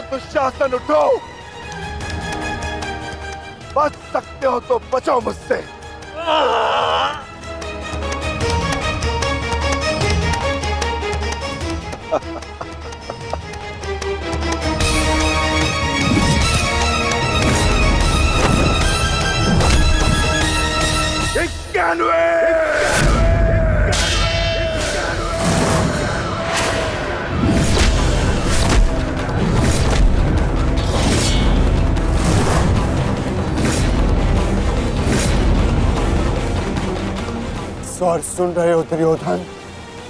दुशासन उठो, बच सकते हो तो बचो मुझसे। स्वर सुन रहे हो दुर्योधन?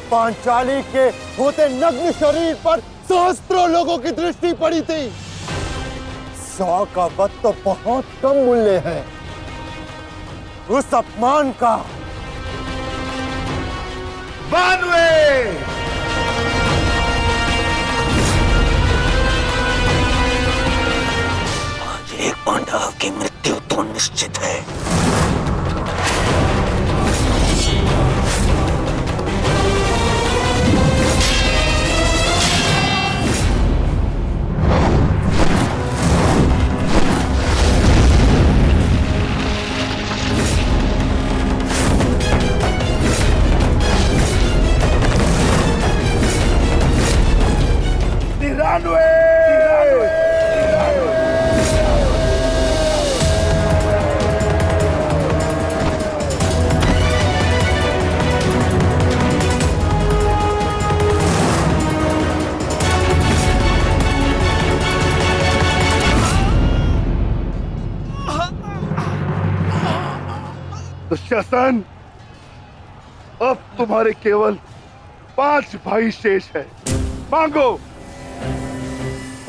पांचाली के होते नग्न शरीर पर सहस्त्रों लोगों की दृष्टि पड़ी थी। 100 का वध तो बहुत कम मूल्य है उस अपमान का। बानवे! आज एक पांडव की मृत्यु तो निश्चित है। दुशासन, अब तुम्हारे केवल 5 भाई शेष है। मांगो,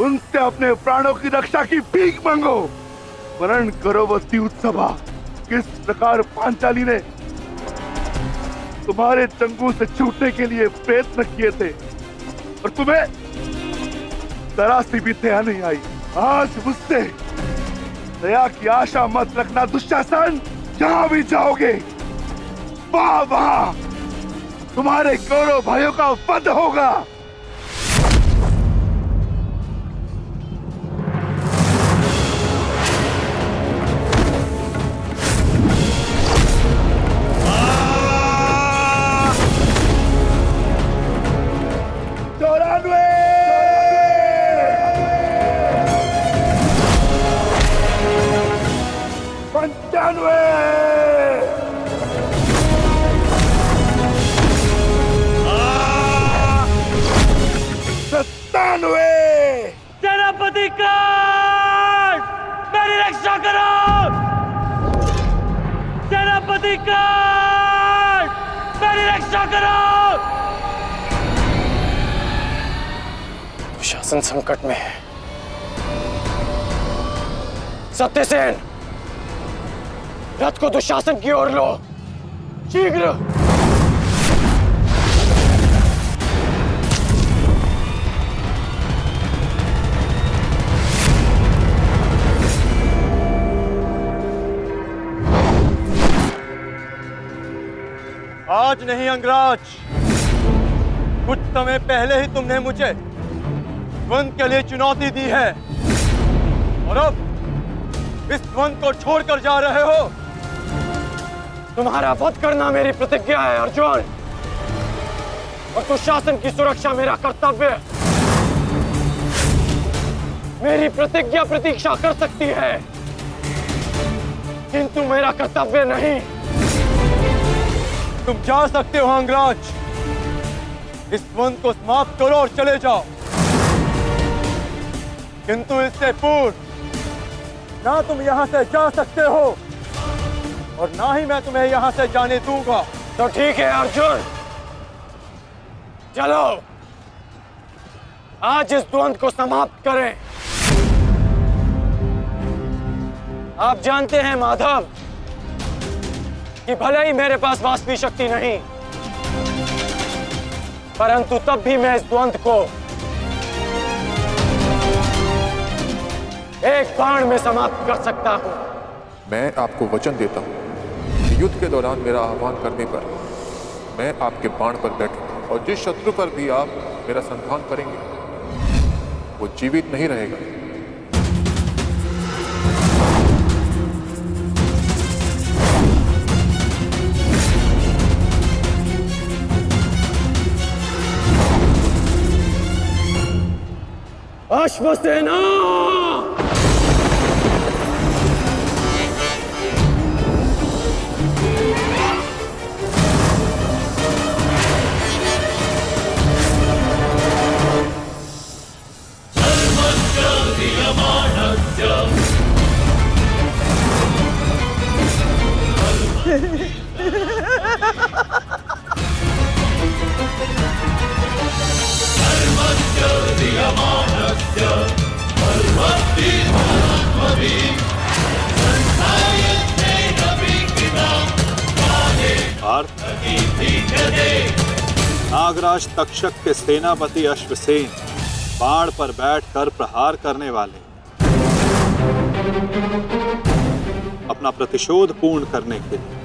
उनसे अपने प्राणों की रक्षा की भीख मांगो। वर्णन करो वो द्यूत सभा, किस प्रकार पांचाली ने तुम्हारे चंगू से छूटने के लिए प्रयत्न किए थे और तुम्हें जरा सी भी दया नहीं आई। आज मुझसे दया की आशा मत रखना दुशासन। जहां भी जाओगे वहां तुम्हारे कौरव भाइयों का वध होगा। सेनापति काट! मेरी रक्षा करो! सेनापति काट! मेरी रक्षा करो! शासन संकट में है। सत्यसेन, रथ को दुशासन की ओर लो, शीघ्र। आज नहीं अंगराज, कुछ समय पहले ही तुमने मुझे द्वंद के लिए चुनौती दी है और अब इस द्वंद को छोड़कर जा रहे हो। तुम्हारा वध करना मेरी प्रतिज्ञा है अर्जुन, और दुशासन की सुरक्षा मेरा कर्तव्य। मेरी प्रतिज्ञा प्रतीक्षा कर सकती है, किंतु मेरा कर्तव्य नहीं। तुम जा सकते हो अंगराज, इस द्वंद को समाप्त करो और चले जाओ, किंतु इससे पूर्व ना तुम यहां से जा सकते हो और ना ही मैं तुम्हें यहां से जाने दूंगा। तो ठीक है अर्जुन, चलो आज इस द्वंद को समाप्त करें। आप जानते हैं माधव कि भले ही मेरे पास वास्तविक शक्ति नहीं, परंतु तब भी मैं इस द्वंद को एक बाण में समाप्त कर सकता हूं। मैं आपको वचन देता हूं कि युद्ध के दौरान मेरा आह्वान करने पर मैं आपके बाण पर बैठूंगा और जिस शत्रु पर भी आप मेरा संधान करेंगे वो जीवित नहीं रहेगा। अश्वसेना नागराज तक्षक के सेनापति अश्वसेन बाण पर बैठकर प्रहार करने वाले अपना प्रतिशोध पूर्ण करने के लिए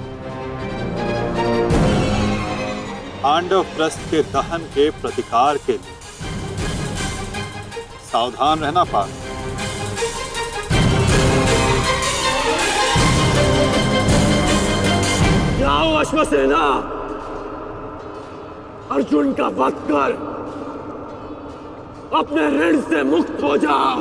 पांडव प्रस्थ के दहन के प्रतिकार के लिए सावधान रहना पार्थ। जाओ अश्वसेना, अर्जुन का वध कर अपने ऋण से मुक्त हो जाओ।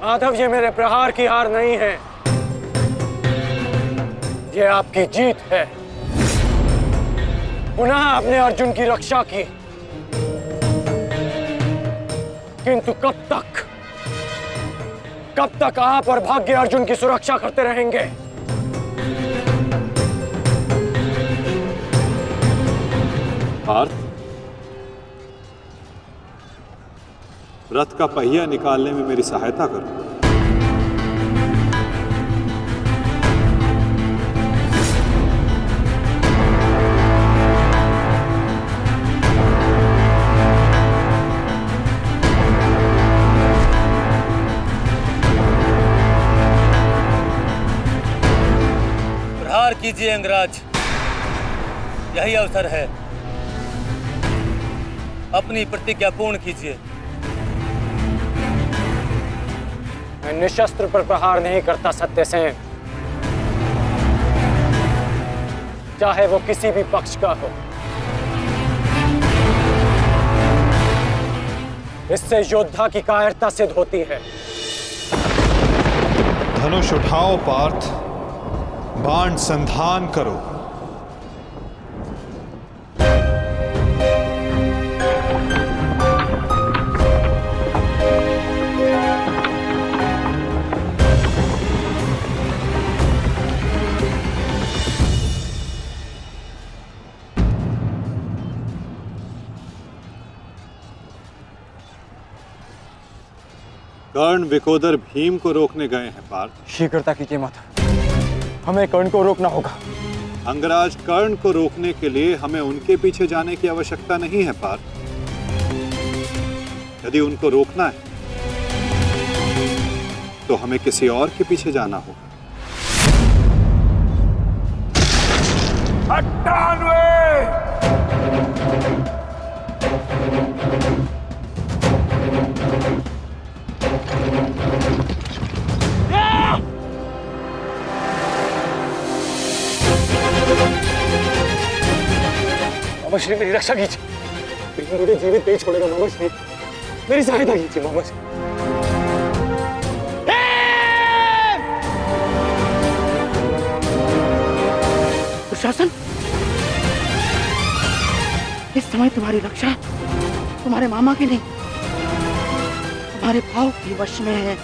माधव, ये मेरे प्रहार की हार नहीं है, ये आपकी जीत है। पुनः आपने अर्जुन की रक्षा की, किंतु कब तक आप और भाग्य अर्जुन की सुरक्षा करते रहेंगे? पार्थ, रथ का पहिया निकालने में मेरी सहायता करो। प्रहार कीजिए अंगराज, यही अवसर है। अपनी प्रतिज्ञा पूर्ण कीजिए। मैं निशस्त्र पर प्रहार नहीं करता सत्यसेन, चाहे वो किसी भी पक्ष का हो। इससे योद्धा की कायरता सिद्ध होती है। धनुष उठाओ पार्थ, बाण संधान करो। कर्ण विकोदर भीम को रोकने गए हैं पार्थ। शीघ्रता कीजिए माता, हमें कर्ण को रोकना होगा। अंगराज, कर्ण को रोकने के लिए हमें उनके पीछे जाने की आवश्यकता नहीं है पार्थ। यदि उनको रोकना है तो हमें किसी और के पीछे जाना होगा। 98 श्री मेरी रक्षा कीजिए, मुझे जीवित नहीं छोड़ेगा। मामा श्री मेरी सहायता कीजिए। मामा श्री दुशासन, इस समय तुम्हारी रक्षा तुम्हारे मामा की नहीं, तुम्हारे भाव के वश में है।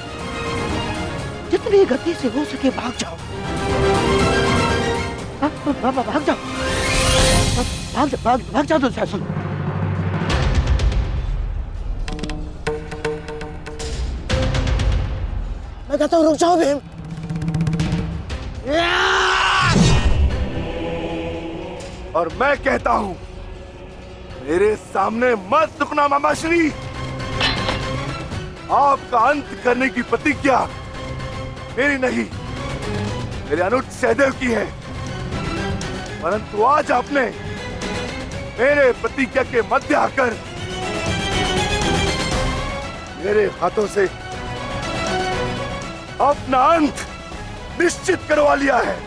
जितनी गति से हो सके भाग जाओ, भाग जाओ, भाग जाओ दुशासन। मैं कहता हूँ रुक जाओ भीम। और मैं कहता हूं मेरे सामने मत रुकना मामाश्री। आपका अंत करने की प्रतिज्ञा मेरी नहीं, मेरे अनुज सहदेव की है। परंतु आज आपने मेरे प्रतिज्ञा के मध्य आकर मेरे हाथों से अपना अंत निश्चित करवा लिया है।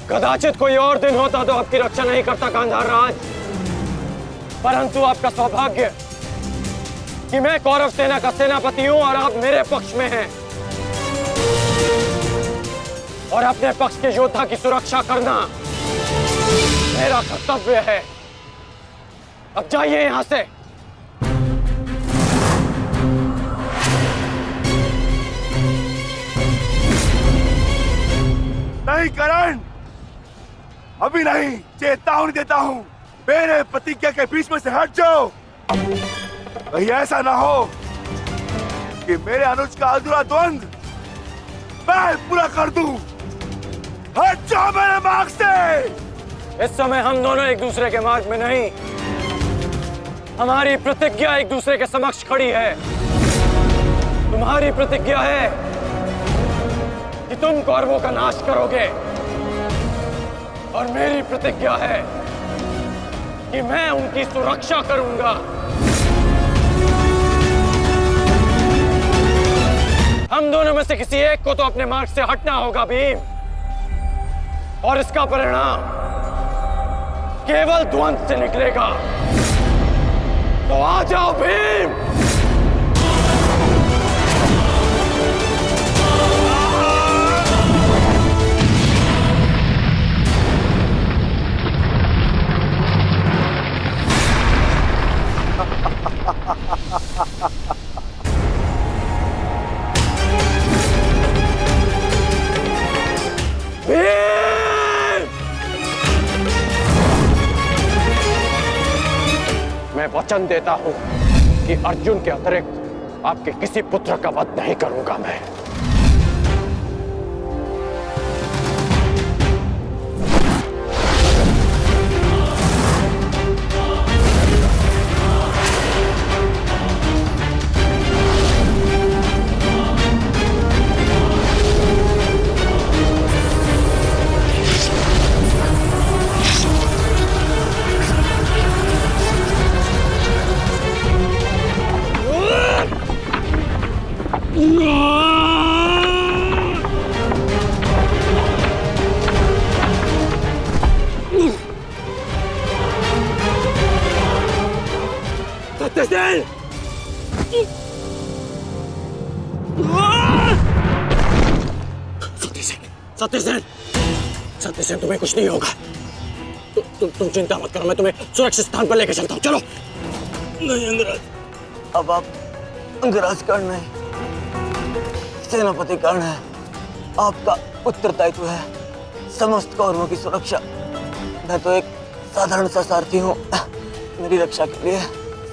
कदाचित कोई और दिन होता तो आपकी रक्षा नहीं करता गांधार राज, परंतु आपका सौभाग्य कि मैं कौरव सेना का सेनापति हूं और आप मेरे पक्ष में हैं, और अपने पक्ष के योद्धा की सुरक्षा करना मेरा कर्तव्य है। अब जाइए यहां से। नहीं करण, अभी नहीं, चेतावनी देता हूं, मेरे प्रतिज्ञा के बीच में से हट जाओ। कहीं ऐसा ना हो कि मेरे अनुज का अधूरा द्वंद्व मैं पूरा कर दूं। हट जाओ मेरे मार्ग से। इस समय हम दोनों एक दूसरे के मार्ग में नहीं, हमारी प्रतिज्ञा एक दूसरे के समक्ष खड़ी है। तुम्हारी प्रतिज्ञा है कि तुम कौरवों का नाश करोगे, और मेरी प्रतिज्ञा है कि मैं उनकी सुरक्षा करूंगा। हम दोनों में से किसी एक को तो अपने मार्ग से हटना होगा भीम, और इसका परिणाम केवल द्वंद्व से निकलेगा। तो आ जाओ भीम। मैं वचन देता हूं कि अर्जुन के अतिरिक्त आपके किसी पुत्र का वध नहीं करूंगा मैं। सत्यसेन! सत्यसेन! सत्यसेन, तुम्हें कुछ नहीं होगा। तुम चिंता मत करो, मैं तुम्हें सुरक्षित स्थान पर लेकर चलता हूँ। चलो। नहीं अंगराज, अब आप अंगराज कर्ण नहीं, सेनापति कर्ण है। आपका उत्तरदायित्व है समस्त कौरवों की सुरक्षा। मैं तो एक साधारण सा सारथी हूँ। मेरी रक्षा के लिए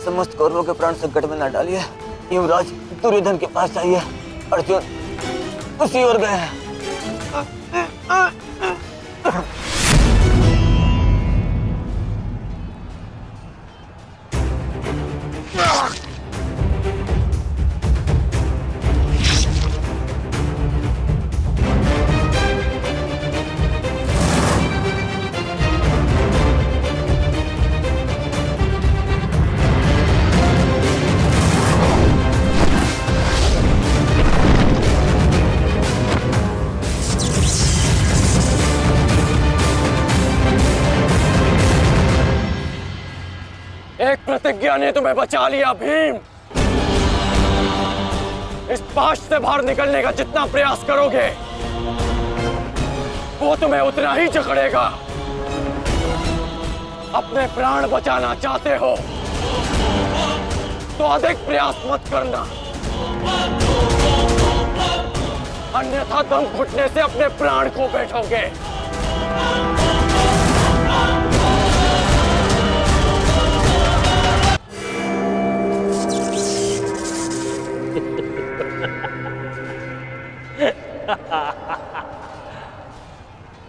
समस्त कौरवों के प्राण संकट में न डालिए। युवराज दुर्योधन के पास आइए, अर्जुन उसी ओर गए हैं। प्रतिज्ञा ने तुम्हें बचा लिया भीम। इस पाश से बाहर निकलने का जितना प्रयास करोगे वो तुम्हें उतना ही जकड़ेगा। अपने प्राण बचाना चाहते हो तो अधिक प्रयास मत करना, अन्यथा दम घुटने से अपने प्राण खो बैठोगे।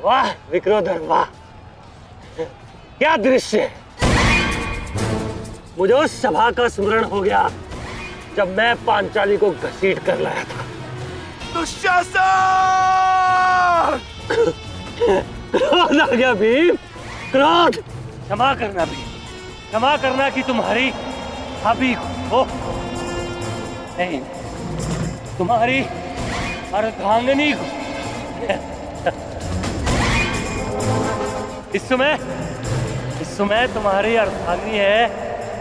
वाह विक्रोधर वाह, क्या दृश्य है। मुझे उस सभा का स्मरण हो गया जब मैं पांचाली को घसीट कर लाया था। दुशासन! क्रोध आ गया भीम, क्रोध। क्षमा करना भीम, क्षमा करना कि तुम्हारी भाभी हो नहीं, तुम्हारी अर्धांगिनी को। इस समय तुम्हारी अर्धांगिनी है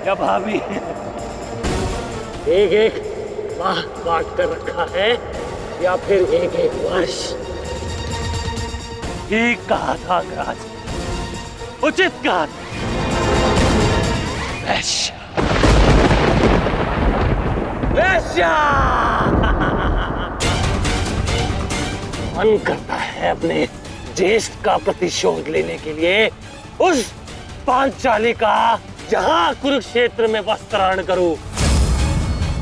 या भाभी? एक एक माह बांट कर रखा है या फिर एक एक वर्ष? ठीक कहा था अंगराज, उचित कहा था। वैश्य, वैश्य। मन करता है अपने ज्येष्ठ का प्रतिशोध लेने के लिए उस पांचाली का जहां कुरुक्षेत्र में वस्त्राहरण करूं,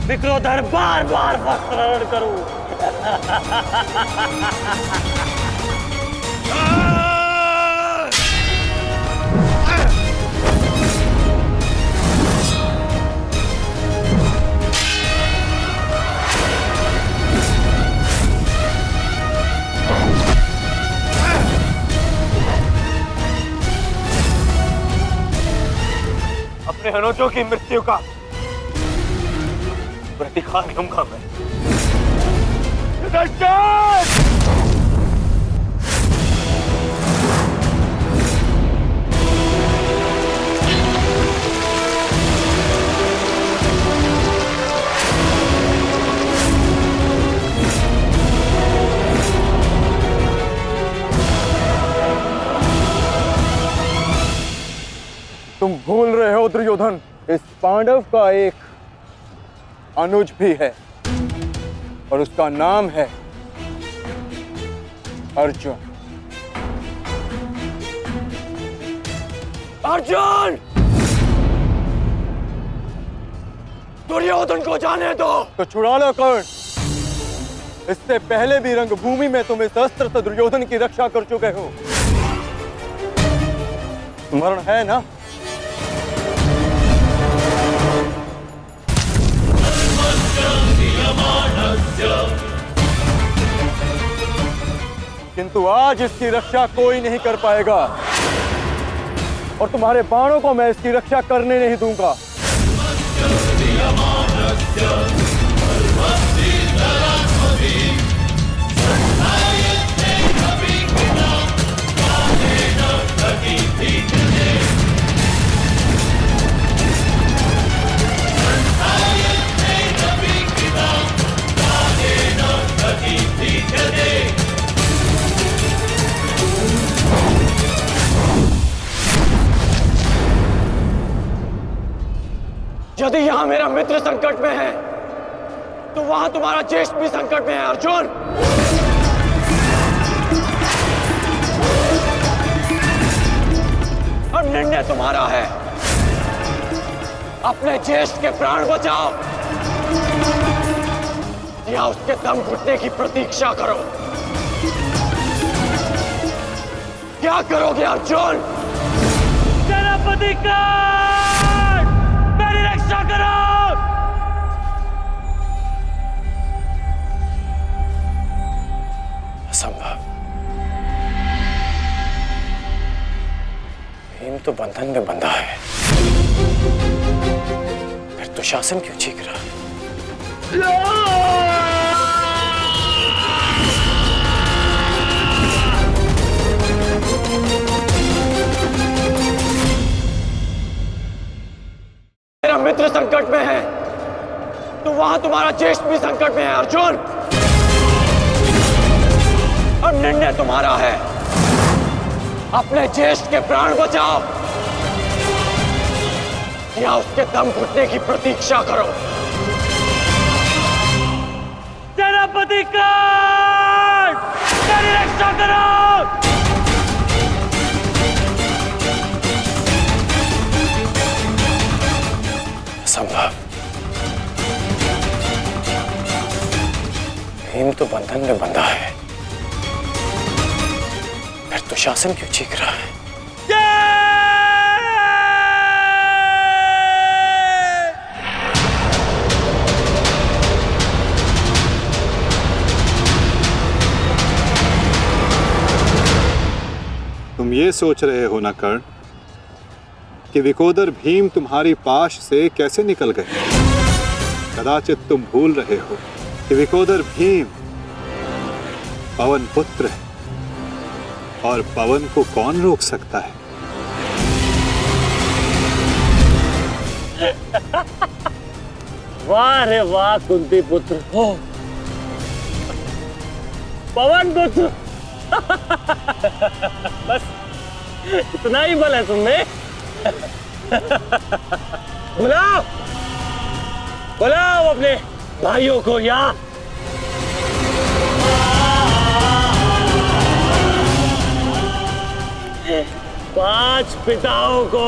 विक्रोधर बार बार वस्त्राहरण करूं। अपने अनुजों की मृत्यु का प्रतिकार लूंगा मैं। तुम भूल रहे हो दुर्योधन, इस पांडव का एक अनुज भी है और उसका नाम है अर्जुन। अर्जुन! दुर्योधन को जाने दो। तो छुड़ा लो कर्ण। इससे पहले भी रंगभूमि में तुम इस अस्त्र से दुर्योधन की रक्षा कर चुके हो, स्मरण है ना? किंतु आज इसकी रक्षा कोई नहीं कर पाएगा और तुम्हारे बाणों को मैं इसकी रक्षा करने नहीं दूंगा। यदि यहां मेरा मित्र संकट में है तो वहां तुम्हारा ज्येष्ठ भी संकट में है अर्जुन। अब निर्णय तुम्हारा है, अपने ज्येष्ठ के प्राण बचाओ या उसके दम घुटने की प्रतीक्षा करो। क्या करोगे अर्जुन? सेनापति का मेरी रक्षा करो। असंभव। भीम तो बंधन में बंधा है, फिर दुशासन क्यों चीख रहा है? तेरा मित्र संकट में है तो वहां तुम्हारा ज्येष्ठ भी संकट में है अर्जुन। अब निर्णय तुम्हारा है, अपने ज्येष्ठ के प्राण बचाओ या उसके दम घुटने की प्रतीक्षा करो। सेनापति कर्ण, मेरी रक्षा करो। संभव। भीम तो बंधन में बंधा है, फिर दुशासन क्यों चीख रहा है? तुम ये सोच रहे हो ना कर्ण कि विकोदर भीम तुम्हारी पाश से कैसे निकल गए? कदाचित तुम भूल रहे हो कि विकोदर भीम पवन पुत्र है और पवन को कौन रोक सकता है? वाह रे वाह कुंती पुत्र हो, पवन पुत्र। बस इतना ही बल है तुमने। बुलाओ बुलाओ अपने भाइयों को यहाँ। पांच पिताओं को।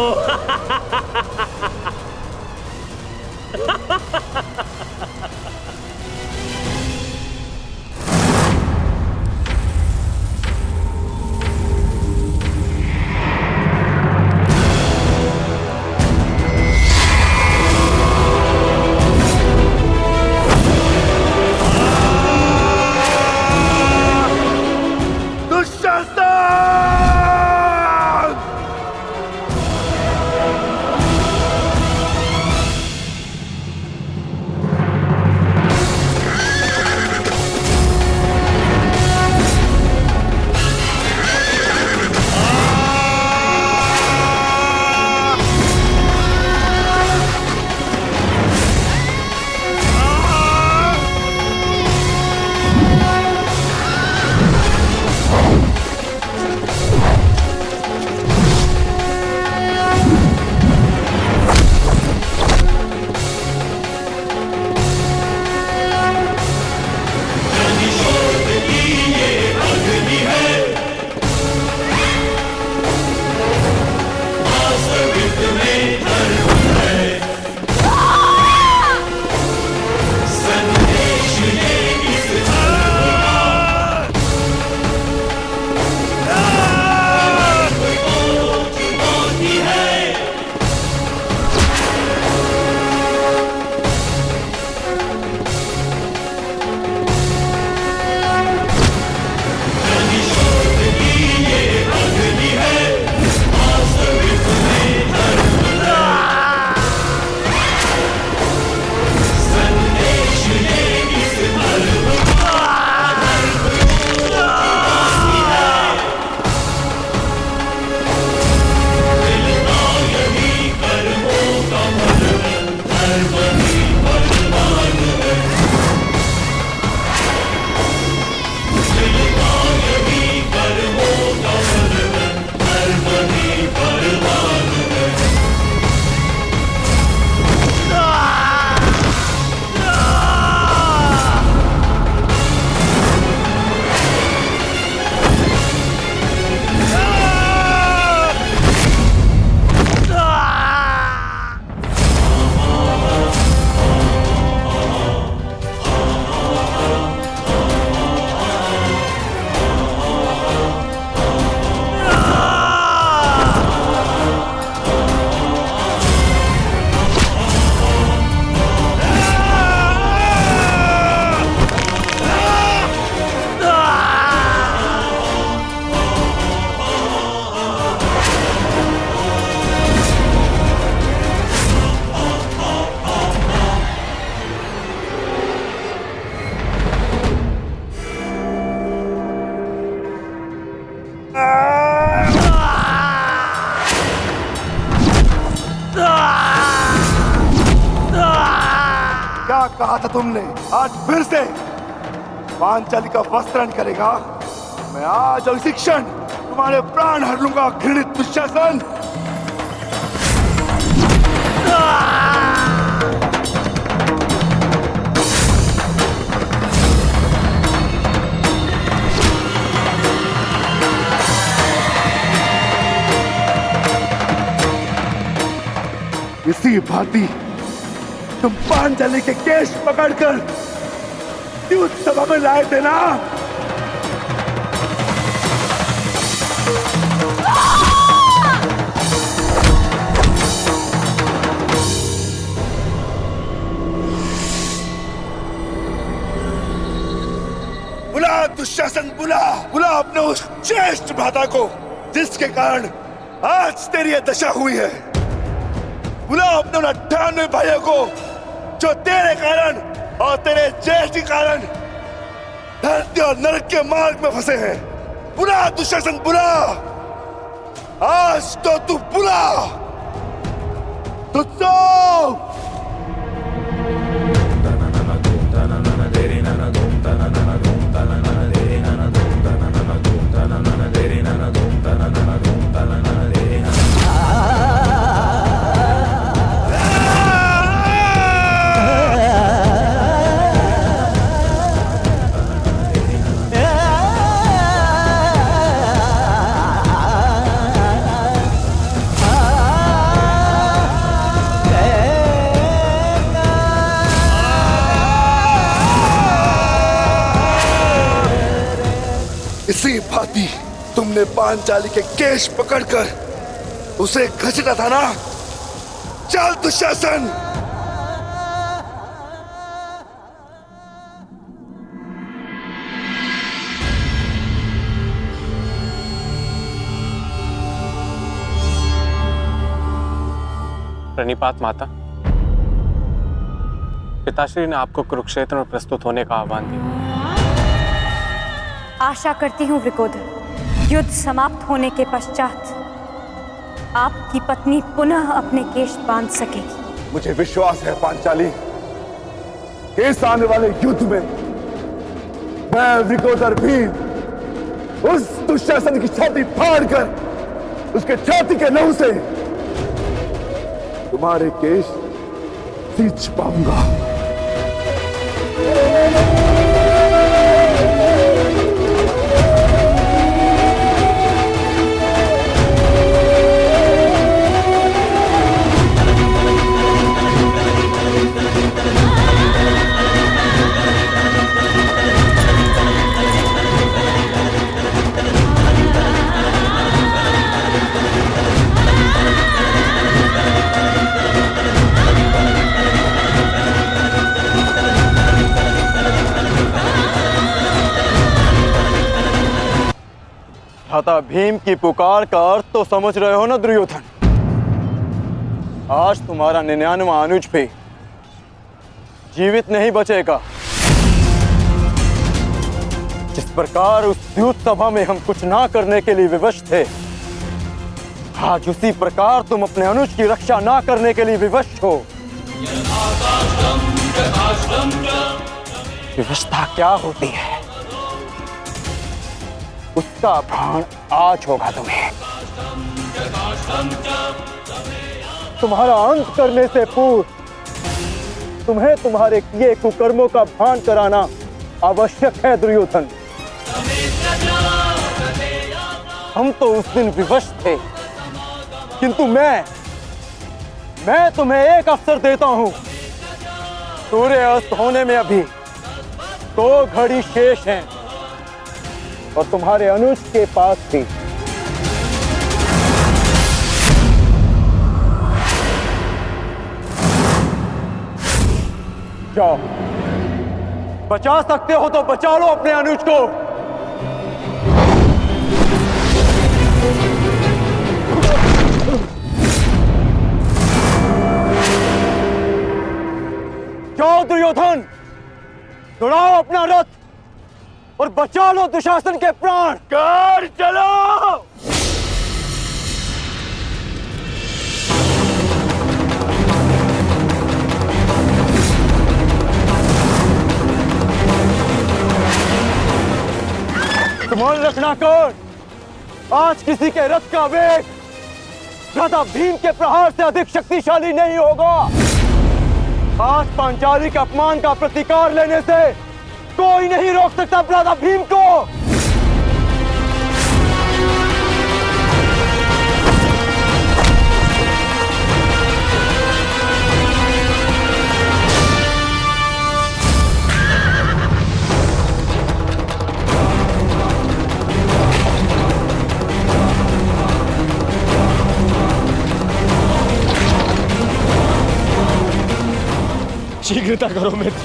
कहा था तुमने, आज फिर से पांचाली का वस्त्रण करेगा। मैं आज और इसी क्षण तुम्हारे प्राण हर लूंगा, घृणित दुशासन। इसी भांति तुम पांचाली के केश पकड़कर युद्ध सभा में लाए थे ना। बुला दुशासन, बुला बुला अपने उस ज्येष्ठ भ्राता को जिसके कारण आज तेरी यह दशा हुई है। बुला अपने 98 भाइयों को जो तेरे कारण और तेरे ज्येष्ठ के कारण धरती और नरक के मार्ग में फंसे हैं। बुला दुशासन, बुला, आज तो तू बुला। तुझको इसी भांति तुमने पांचाली के केश पकड़कर उसे घसीटा था ना। चल दुशासन। प्रणिपात माता, पिताश्री ने आपको कुरुक्षेत्र में प्रस्तुत होने का आह्वान दिया। आशा करती हूँ वृकोदर, युद्ध समाप्त होने के पश्चात आपकी पत्नी पुनः अपने केश बांध सकेगी। मुझे विश्वास है पांचाली, इस आने वाले युद्ध में मैं वृकोदर भी उस दुशासन की छाती फाड़कर उसके छाती के लहू से तुम्हारे केश सींच पाऊंगा। भ्राता भीम की पुकार का अर्थ तो समझ रहे हो ना दुर्योधन। आज तुम्हारा 99वां अनुज भी जीवित नहीं बचेगा। जिस प्रकार उस युद्ध सभा में हम कुछ ना करने के लिए विवश थे, आज उसी प्रकार तुम अपने अनुज की रक्षा ना करने के लिए विवश हो। विवशता क्या होती है उसका भान आज होगा तुम्हें। तुम्हारा अंत करने से पूर्व तुम्हें तुम्हारे किए कुकर्मों का भान कराना आवश्यक है दुर्योधन। हम तो उस दिन विवश थे, किंतु मैं तुम्हें एक अवसर देता हूं। सूर्य अस्त होने में अभी 2 घड़ी शेष हैं और तुम्हारे अनुज के पास भी। जाओ, बचा सकते हो तो बचा लो अपने अनुज को। जाओ दुर्योधन, दौड़ाओ अपना रथ और बचा लो दुशासन के प्राण। कर चलो। मान रखना कौन, आज किसी के रथ का वेग भ्राता भीम के प्रहार से अधिक शक्तिशाली नहीं होगा। आज पांचाली के अपमान का प्रतिकार लेने से कोई नहीं रोक सकता भ्राता भीम को। शीघ्रता करो मित्र।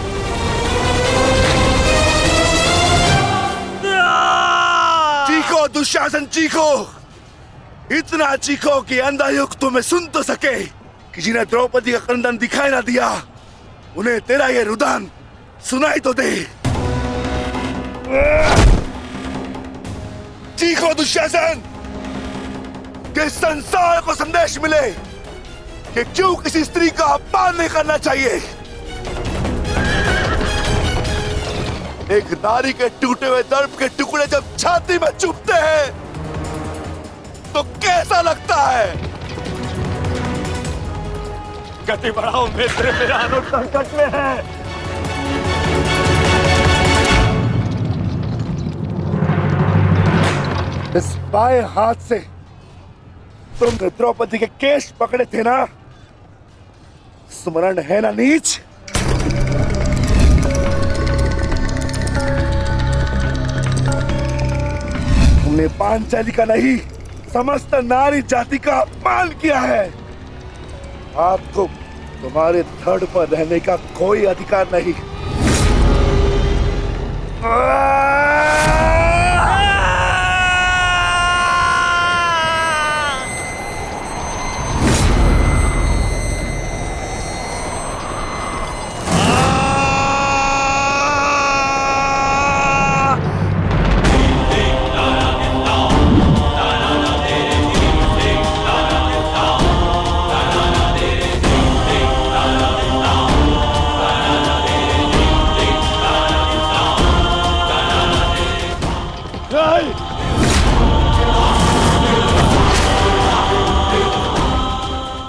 चीखो दुशासन चीखो, इतना चीखो कि अंधा युग तुम्हें सुन तो सके कि जिन्हें द्रौपदी का क्रंदन दिखाई ना दिया उन्हें तेरा ये रुदन सुनाई तो दे। चीखो दुशासन कि संसार को संदेश मिले कि क्यों किसी स्त्री का अपमान नहीं करना चाहिए। एक नारी के टूटे हुए दर्प के टुकड़े जब छाती में चुभते हैं तो कैसा लगता है? गति बढ़ाओ मित्र, मेरा अनुज संकट में है। इस बाएं हाथ से तुमने द्रौपदी के केश पकड़े थे ना, स्मरण है ना नीच? तुमने पांचाली का नहीं समस्त नारी जाति का अपमान किया है। आपको तुम्हारे धड़ पर रहने का कोई अधिकार नहीं।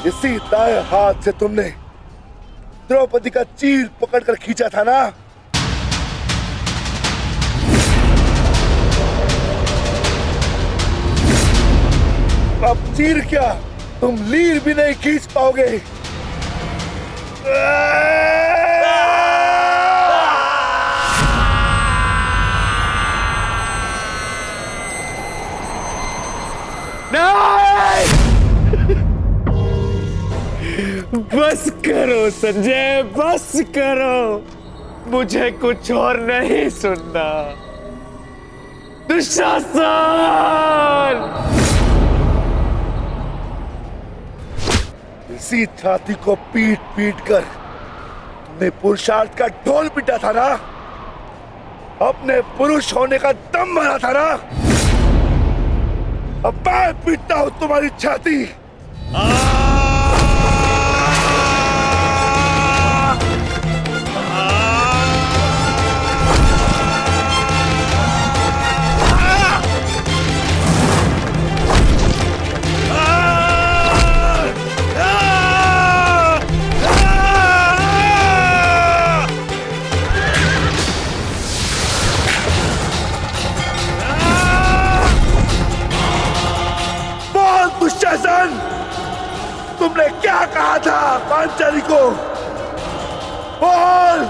इसी दाएं हाथ से तुमने द्रौपदी का चीर पकड़कर खींचा था ना? अब चीर क्या, तुम लीर भी नहीं खींच पाओगे। बस करो संजय, बस करो, मुझे कुछ और नहीं सुनना। दुशासन! इसी छाती को पीट पीट कर तुमने पुरुषार्थ का ढोल पीटा था ना, अपने पुरुष होने का दम भरा था ना। अब मैं पीटता हूं तुम्हारी छाती। दुशासन, तुमने क्या कहा था पांचाली को? बोल,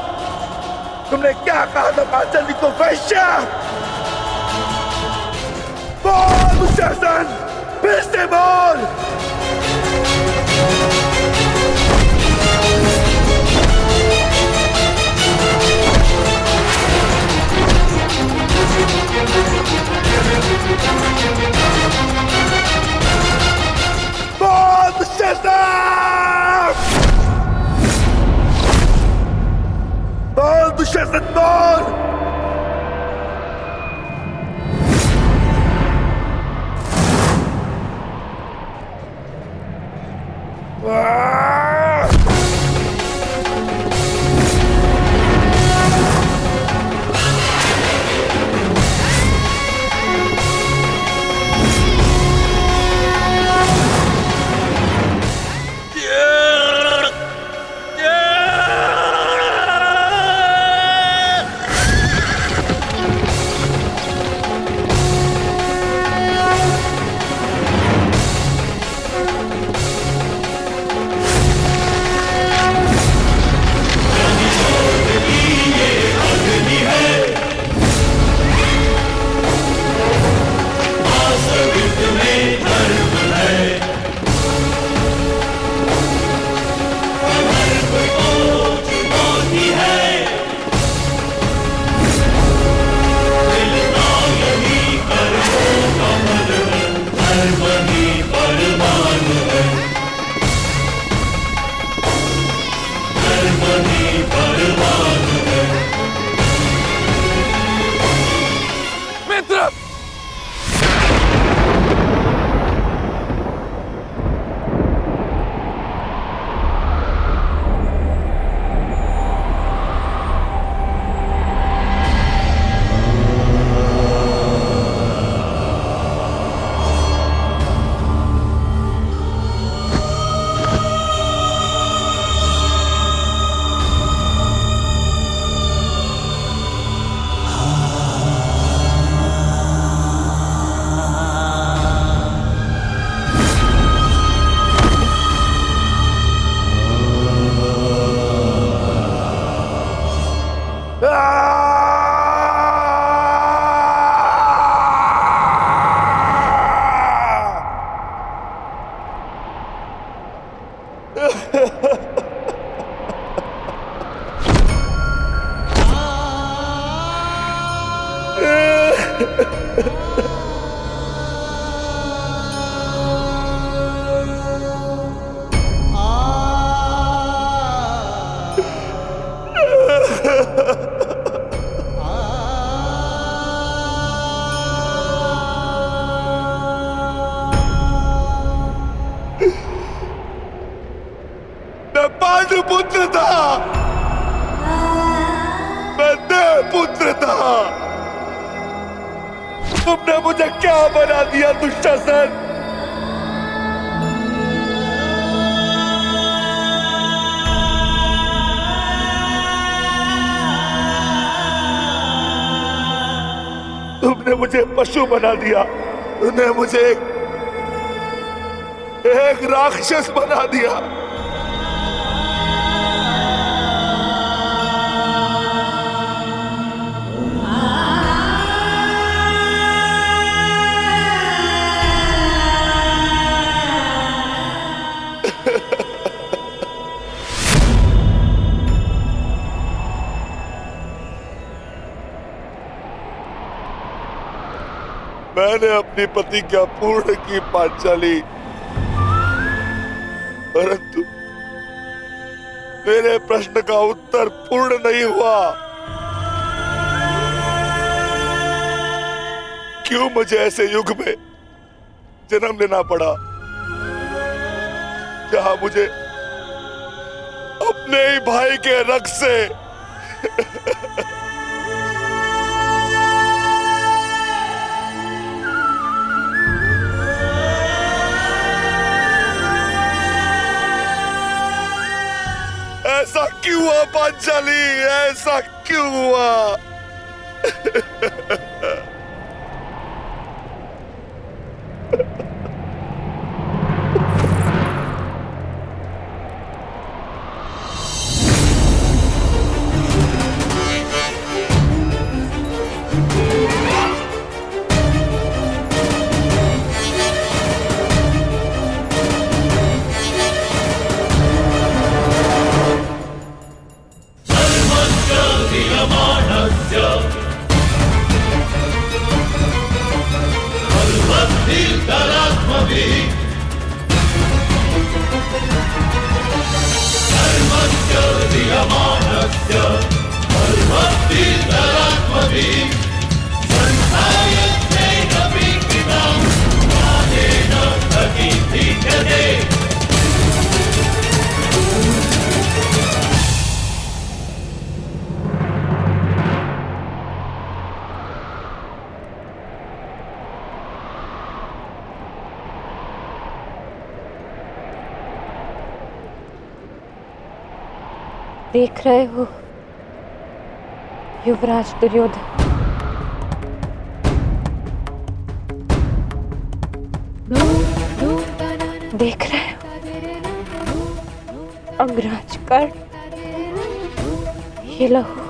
तुमने क्या कहा था पांचाली को? वैश्या! बोल दुशासन, फिर से बोल। बोल दुशासन! बोल दुशासन, बोल। मैं पांडुपुत्र था, मैं देवपुत्र था। तुमने मुझे क्या बना दिया दुशासन? तुमने मुझे पशु बना दिया, तुमने मुझे एक राक्षस बना दिया। मैंने अपनी प्रतिज्ञा पूर्ण की पांचाली, परंतु मेरे प्रश्न का उत्तर पूर्ण नहीं हुआ। क्यों मुझे ऐसे युग में जन्म लेना पड़ा जहां मुझे अपने ही भाई के रक्त से ऐसा क्यों हुआ पांचाली? ऐसा क्यों हुआ? देख रहे हो युवराज दुर्योधन, देख रहे हो अंगराज कर्ण, ये लहू,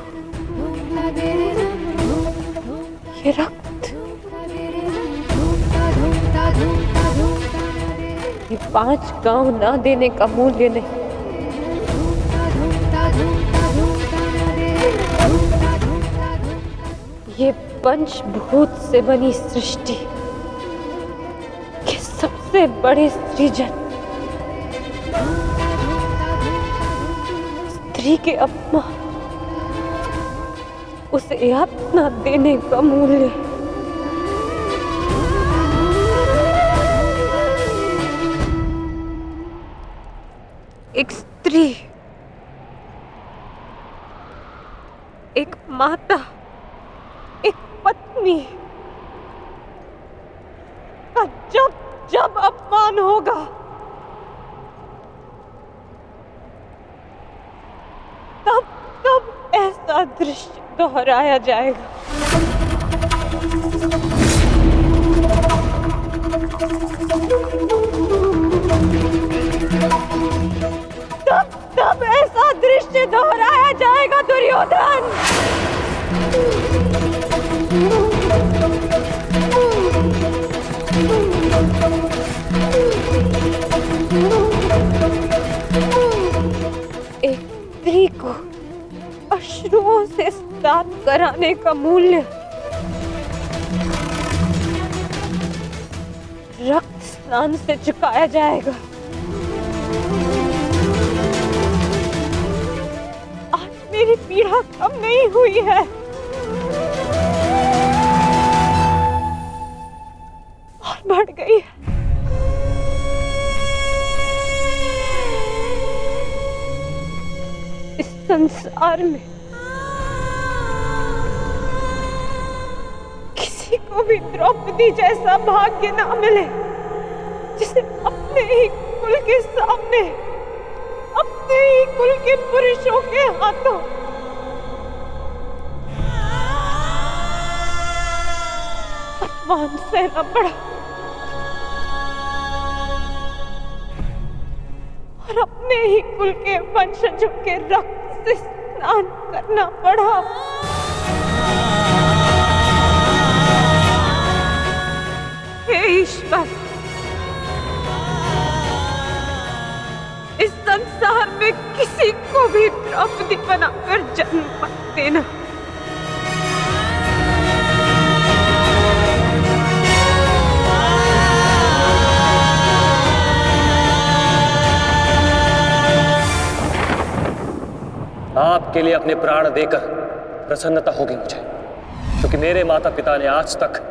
ये रक्त, ये 5 गांव ना देने का मूल्य नहीं। ये पंचभूत से बनी सृष्टि के सबसे बड़े सृजन, स्त्री के अपमान, उसे यातना देने का मूल्य। एक स्त्री, एक माता, एक पत्नी का जब जब अपमान होगा, तब तब ऐसा दृश्य दोहराया जाएगा। तब तब ऐसा दृश्य दोहराया जाएगा दुर्योधन। एक स्त्री को अश्रुओं से स्नान कराने का मूल्य रक्त स्नान से चुकाया जाएगा। आज मेरी पीड़ा कम नहीं हुई है, और बढ़ गई है। इस संसार में किसी को भी द्रौपदी जैसा भाग्य ना मिले, जिसे अपने ही कुल के सामने, अपने ही कुल के पुरुषों के हाथों अपमान सहना पड़ा और अपने ही कुल के वंशजों के रक्त से स्नान करना पड़ा। हे ईश्वर, इस संसार में किसी को भी द्रौपदी बनाकर जन्म मत देना। आपके लिए अपने प्राण देकर प्रसन्नता होगी मुझे, क्योंकि मेरे माता पिता ने आज तक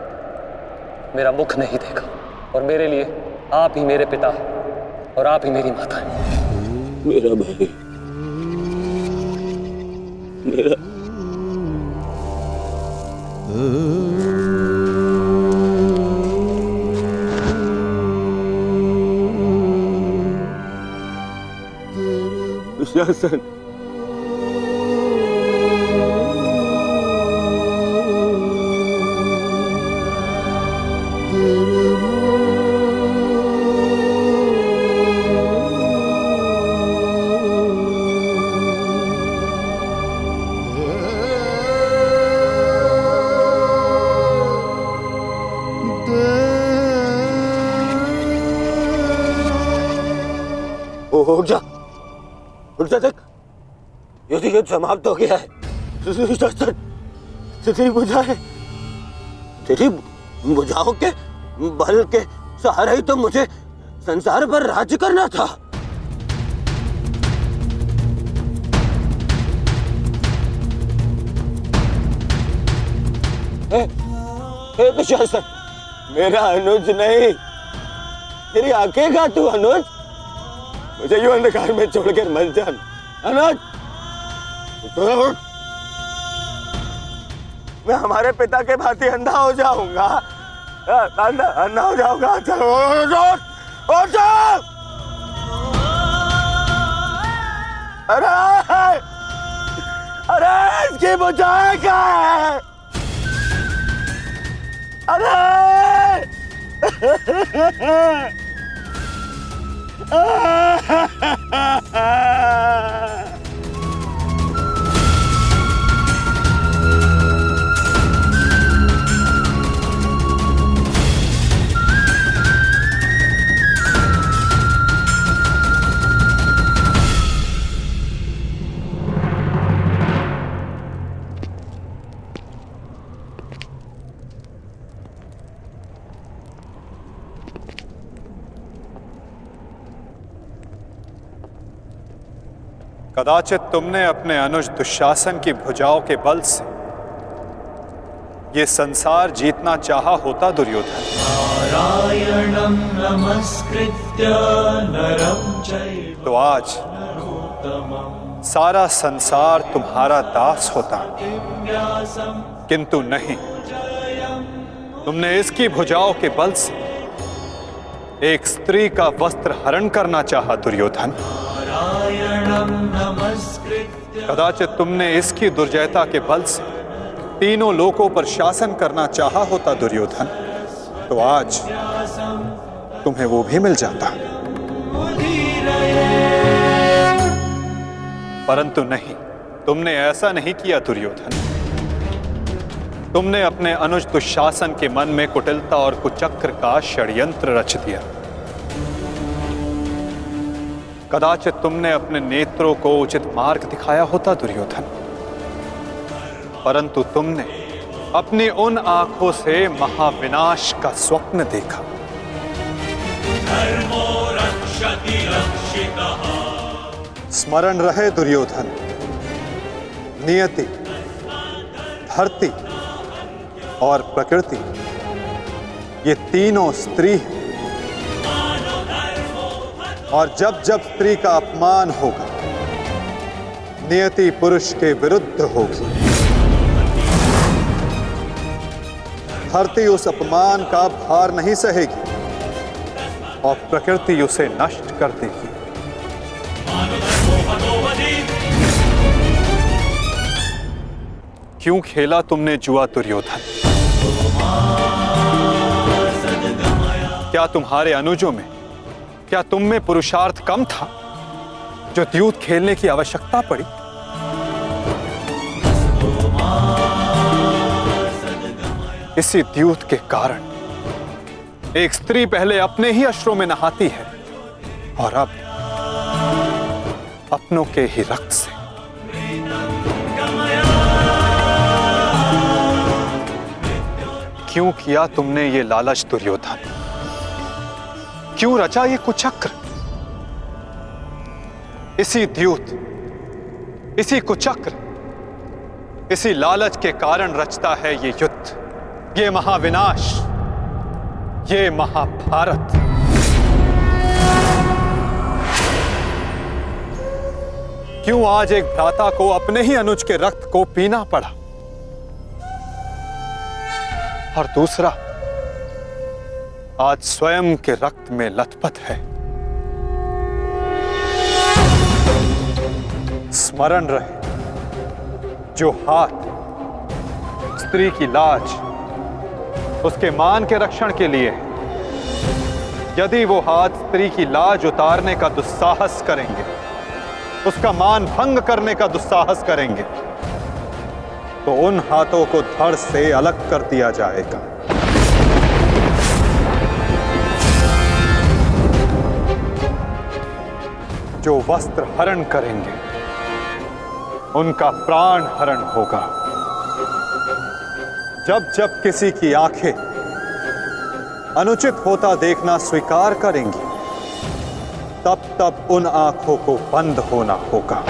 मेरा मुख नहीं देखा, और मेरे लिए आप ही मेरे पिता और आप ही मेरी माता हैं। मेरा भाई, मेरा दुशासन, उठ जा, देख, युद्ध समाप्त हो गया है। तेरी बुझाएं, तेरी बुझाओं के बल के सहारे ही तो मुझे संसार पर राज्य करना था। हे दुशासन, मेरा अनुज नहीं, तेरी आंखें का तू अनुज, मुझे यूं अंधकार में छोड़कर मत जा अनुज। मैं हमारे पिता के भांति अंधा हो जाऊंगा, अंधा हो जाऊंगा। अरे इसकी बुझाएं क्या है? अरे कदाचित तुमने अपने अनुज दुशासन की भुजाओं के बल से ये संसार जीतना चाहा होता दुर्योधन। नारायणं नमस्कृत्य नरं चैव तो आज सारा संसार तुम्हारा दास होता, किंतु नहीं, तुमने इसकी भुजाओं के बल से एक स्त्री का वस्त्र हरण करना चाहा दुर्योधन। कदाचित तुमने इसकी दुर्जयता के बल से तीनों लोकों पर शासन करना चाहा होता दुर्योधन, तो आज तुम्हें वो भी मिल जाता। परंतु नहीं, तुमने ऐसा नहीं किया दुर्योधन। तुमने अपने अनुज दुशासन के मन में कुटिलता और कुचक्र का षड्यंत्र रच दिया। कदाचित तुमने अपने नेत्रों को उचित मार्ग दिखाया होता दुर्योधन, परंतु तुमने अपनी उन आंखों से महाविनाश का स्वप्न देखा। धर्मो रक्षति रक्षितः। स्मरण रहे दुर्योधन, नियति, धरती और प्रकृति ये तीनों स्त्री हैं, और जब जब स्त्री का अपमान होगा, नियति पुरुष के विरुद्ध होगी। धरती उस अपमान का भार नहीं सहेगी और प्रकृति उसे नष्ट कर देगी। क्यों खेला तुमने जुआ दुर्योधन? क्या तुम्हारे अनुजों में, क्या तुम में पुरुषार्थ कम था जो द्यूत खेलने की आवश्यकता पड़ी? इसी द्यूत के कारण एक स्त्री पहले अपने ही अश्रों में नहाती है और अब अपनों के ही रक्त से। क्यों किया तुमने ये लालच दुर्योधन? क्यों रचा ये कुचक्र? इसी द्यूत, इसी कुचक्र, इसी लालच के कारण रचता है ये युद्ध, ये महाविनाश, ये महाभारत। क्यों आज एक भ्राता को अपने ही अनुज के रक्त को पीना पड़ा और दूसरा आज स्वयं के रक्त में लथपथ है? स्मरण रहे, जो हाथ स्त्री की लाज, उसके मान के रक्षण के लिए, यदि वो हाथ स्त्री की लाज उतारने का दुस्साहस करेंगे, उसका मान भंग करने का दुस्साहस करेंगे, तो उन हाथों को धड़ से अलग कर दिया जाएगा। जो वस्त्र हरण करेंगे, उनका प्राण हरण होगा। जब जब किसी की आंखें अनुचित होता देखना स्वीकार करेंगी, तब तब उन आंखों को बंद होना होगा।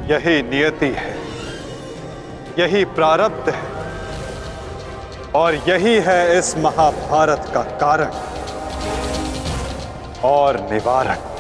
यही नियति है, यही प्रारब्ध है, और यही है इस महाभारत का कारण और निवारण।